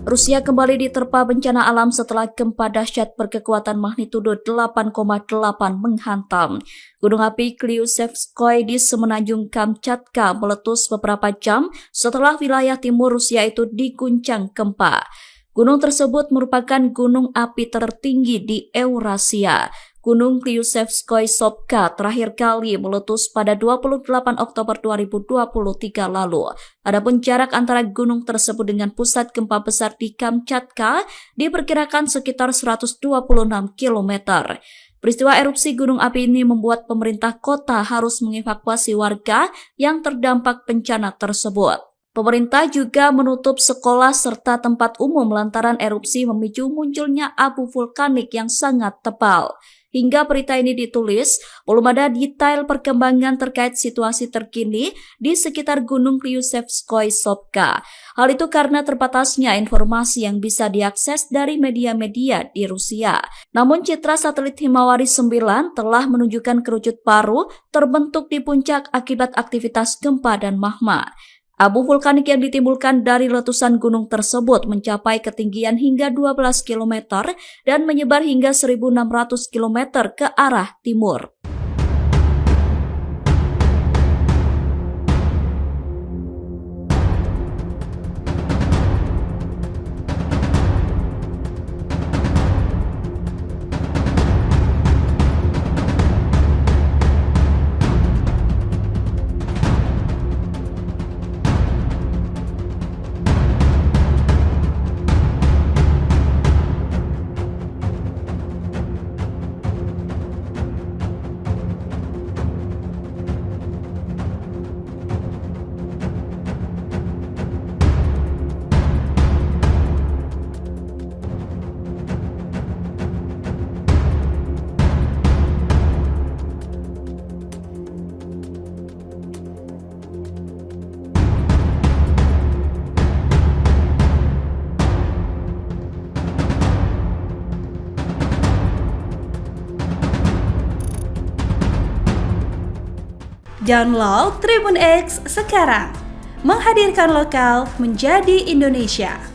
Rusia kembali diterpa bencana alam setelah gempa dahsyat berkekuatan magnitudo 8,8 menghantam. Gunung api Klyuchevskoy di semenanjung Kamchatka meletus beberapa jam setelah wilayah timur Rusia itu diguncang gempa. Gunung tersebut merupakan gunung api tertinggi di Eurasia. Gunung Klyuchevskoy Sopka terakhir kali meletus pada 28 Oktober 2023 lalu. Adapun jarak antara gunung tersebut dengan pusat gempa besar di Kamchatka diperkirakan sekitar 126 km. Peristiwa erupsi gunung api ini membuat pemerintah kota harus mengevakuasi warga yang terdampak bencana tersebut. Pemerintah juga menutup sekolah serta tempat umum lantaran erupsi memicu munculnya abu vulkanik yang sangat tebal. Hingga berita ini ditulis, belum ada detail perkembangan terkait situasi terkini di sekitar Gunung Klyuchevskoy Sopka. Hal itu karena terbatasnya informasi yang bisa diakses dari media-media di Rusia. Namun citra satelit Himawari 9 telah menunjukkan kerucut paru terbentuk di puncak akibat aktivitas gempa dan magma. Abu vulkanik yang ditimbulkan dari letusan gunung tersebut mencapai ketinggian hingga 12 km dan menyebar hingga 1.600 km ke arah timur. Download Tribun X sekarang, menghadirkan lokal menjadi Indonesia.